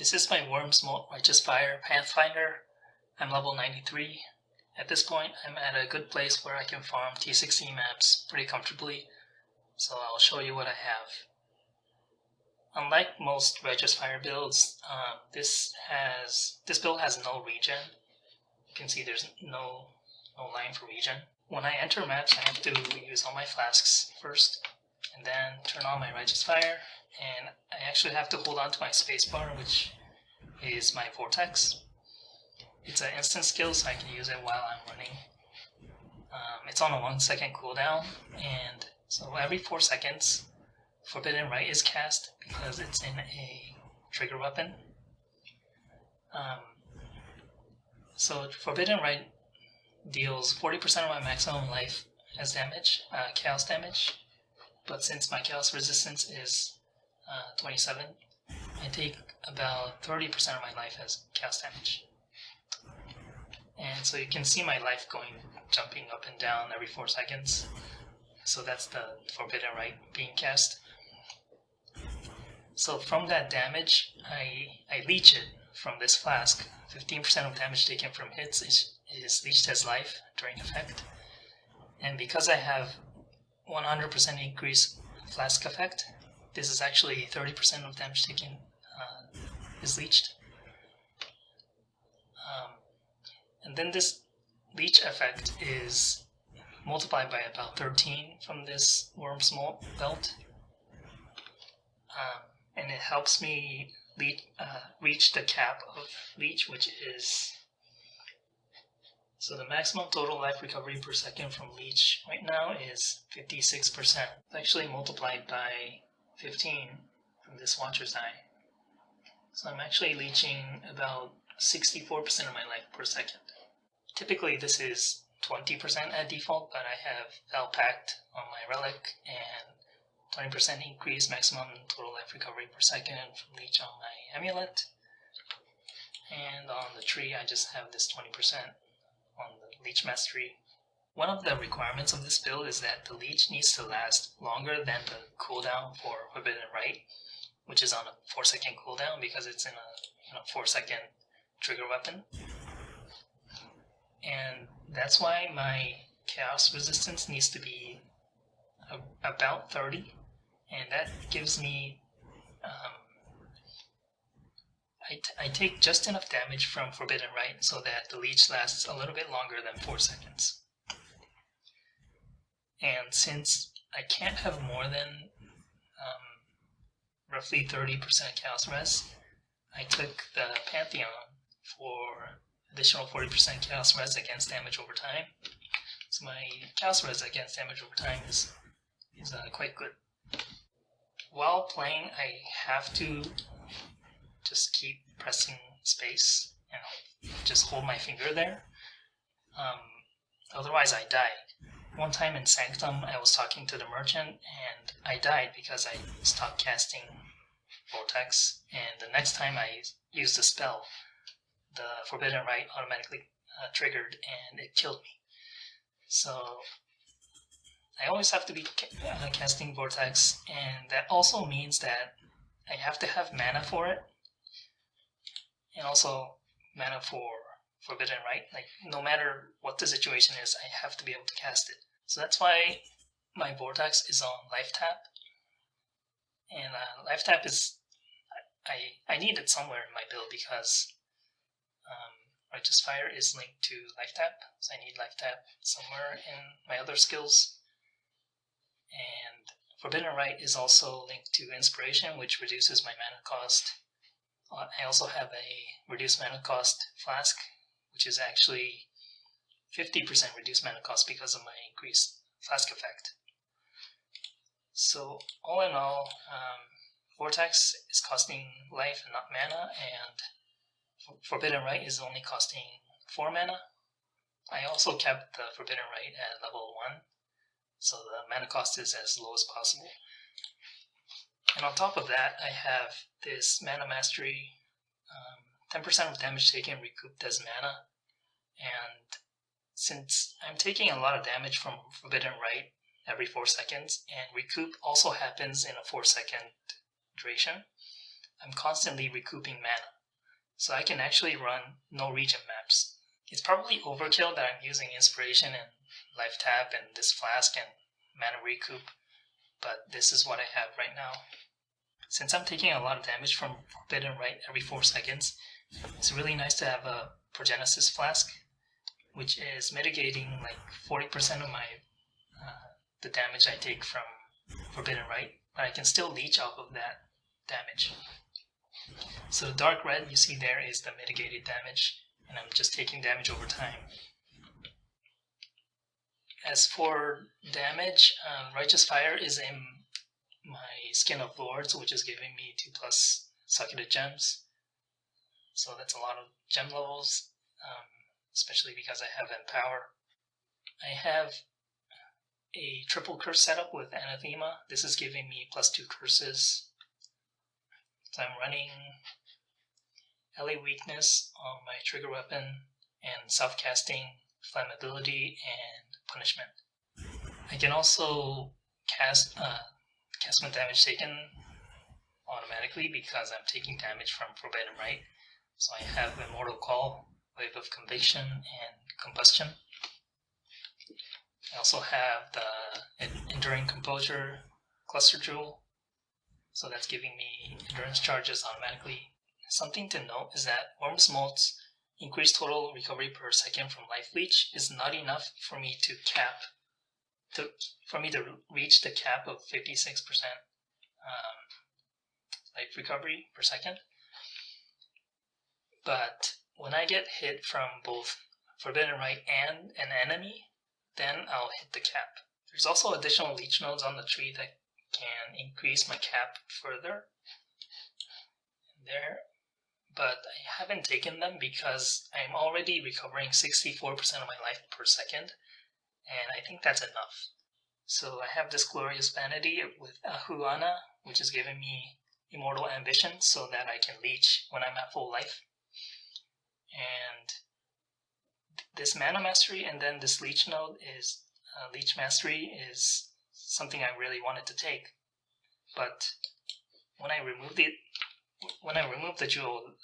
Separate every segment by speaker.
Speaker 1: This is my Wurm's Molt Righteous Fire Pathfinder. I'm level 93. At this point, I'm at a good place where I can farm T16 maps pretty comfortably, so I'll show you what I have. Unlike most Righteous Fire builds, this build has no regen. You can see there's no line for regen. When I enter maps, I have to use all my flasks first, and then turn on my Righteous Fire, and I actually have to hold on to my spacebar, which is my vortex. It's an instant skill, so I can use it while I'm running. It's on a 1 second cooldown, and so every 4 seconds, Forbidden Right is cast because it's in a trigger weapon. So Forbidden Right deals 40% of my maximum life as damage, chaos damage, but since my chaos resistance is 27, I take about 30% of my life as chaos damage. And so you can see my life jumping up and down every 4 seconds. So that's the Forbidden Right being cast. So from that damage, I leech it from this flask. 15% of damage taken from hits is leeched as life during effect. And because I have 100% increase flask effect, this is actually 30% of damage taken is leeched. And then this leech effect is multiplied by about 13 from this Wurm's Molt belt. And it helps me reach the cap of Leech, which is... So the maximum total life recovery per second from Leech right now is 56%. It's actually multiplied by 15 from this Watcher's Eye. So I'm actually leeching about 64% of my life per second. Typically this is 20% at default, but I have Val Pact on my relic and 20% increase maximum total life recovery per second from Leech on my amulet. And on the tree I just have this 20% on the Leech Mastery. One of the requirements of this build is that the Leech needs to last longer than the cooldown for Forbidden Right, which is on a 4 second cooldown because it's in a 4 second trigger weapon. And that's why my chaos resistance needs to be about 30, and that gives me I take just enough damage from Forbidden Right so that the leech lasts a little bit longer than 4 seconds. And since I can't have more than roughly 30% chaos res, I took the Pantheon for additional 40% chaos res against damage over time. So my chaos res against damage over time is quite good. While playing, I have to just keep pressing space and just hold my finger there. Otherwise I die. One time in Sanctum I was talking to the merchant and I died because I stopped casting Vortex, and the next time I used the spell, the Forbidden Right automatically triggered and it killed me. So I always have to be casting Vortex, and that also means that I have to have mana for it, and also mana for Forbidden Right. Like, no matter what the situation is, I have to be able to cast it. So that's why my Vortex is on life tap, and life tap is I need it somewhere in my build because Righteous Fire is linked to life tap, so I need life tap somewhere in my other skills. And Forbidden Right is also linked to Inspiration, which reduces my mana cost. I also have a reduced mana cost flask, which is actually 50% reduced mana cost because of my increased flask effect. So all in all, Vortex is costing life and not mana, and Forbidden Right is only costing 4 mana. I also kept the Forbidden Right at level 1, so the mana cost is as low as possible. And on top of that, I have this Mana Mastery, 10% of damage taken recouped as mana. And since I'm taking a lot of damage from Forbidden Right every 4 seconds, and recoup also happens in a 4 second duration, I'm constantly recouping mana. so I can actually run no Regen maps. It's probably overkill that I'm using Inspiration and Life Tap and this Flask and Mana Recoup, but this is what I have right now. Since I'm taking a lot of damage from Forbidden Right every 4 seconds, it's really nice to have a Progenesis Flask, which is mitigating like 40% of my the damage I take from Forbidden Right, but I can still leech off of that damage. So the dark red you see there is the mitigated damage, and I'm just taking damage over time. As for damage, Righteous Fire is in my Skin of Lords, which is giving me 2+ Succulent Gems. So that's a lot of gem levels, especially because I have Empower. I have a triple curse setup with Anathema. This is giving me +2 curses. So I'm running LA Weakness on my trigger weapon and self-casting Flammability and Punishment. I can also cast my damage taken automatically because I'm taking damage from Forbidden Right. So I have Immortal Call, Wave of Conviction, and Combustion. I also have the Enduring Composure Cluster Jewel, so that's giving me endurance charges automatically. Something to note is that Wurm's Molt's increased total recovery per second from Life Leech is not enough for me to reach the cap of 56% life recovery per second. But when I get hit from both Forbidden Right and an enemy, then I'll hit the cap. There's also additional leech nodes on the tree that can increase my cap further. There, but I haven't taken them because I'm already recovering 64% of my life per second, and I think that's enough. So I have this Glorious Vanity with Ahuana, which is giving me Immortal Ambition so that I can leech when I'm at full life. And this Mana Mastery and then this Leech node is Leech Mastery is something I really wanted to take, but when I remove the jewel,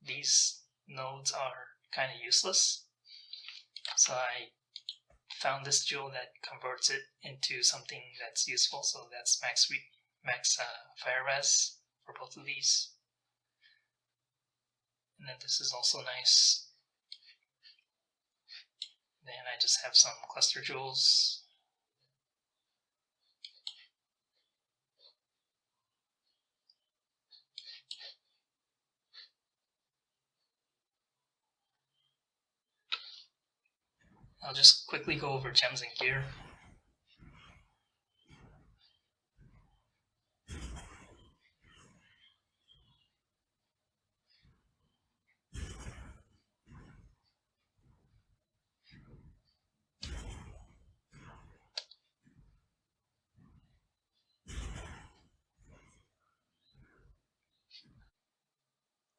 Speaker 1: these nodes are kind of useless. So I found this jewel that converts it into something that's useful. So that's max fire res for both of these, and then this is also nice. Then I just have some cluster jewels. I'll just quickly go over gems and gear.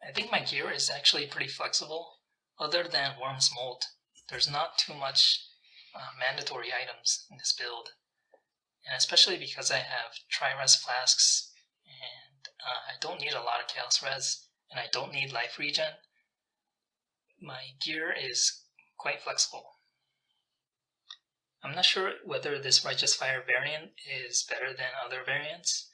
Speaker 1: I think my gear is actually pretty flexible. Other than Wurm's Molt, there's not too much mandatory items in this build. And especially because I have Tri-Res Flasks, and I don't need a lot of Chaos Res, and I don't need Life Regen, my gear is quite flexible. I'm not sure whether this Righteous Fire variant is better than other variants.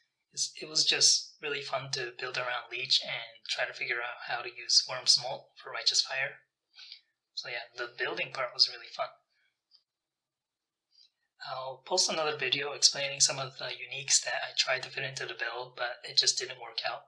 Speaker 1: It was just really fun to build around Leech and try to figure out how to use Wurm's Molt for Righteous Fire. So yeah, the building part was really fun. I'll post another video explaining some of the uniques that I tried to fit into the build, but it just didn't work out.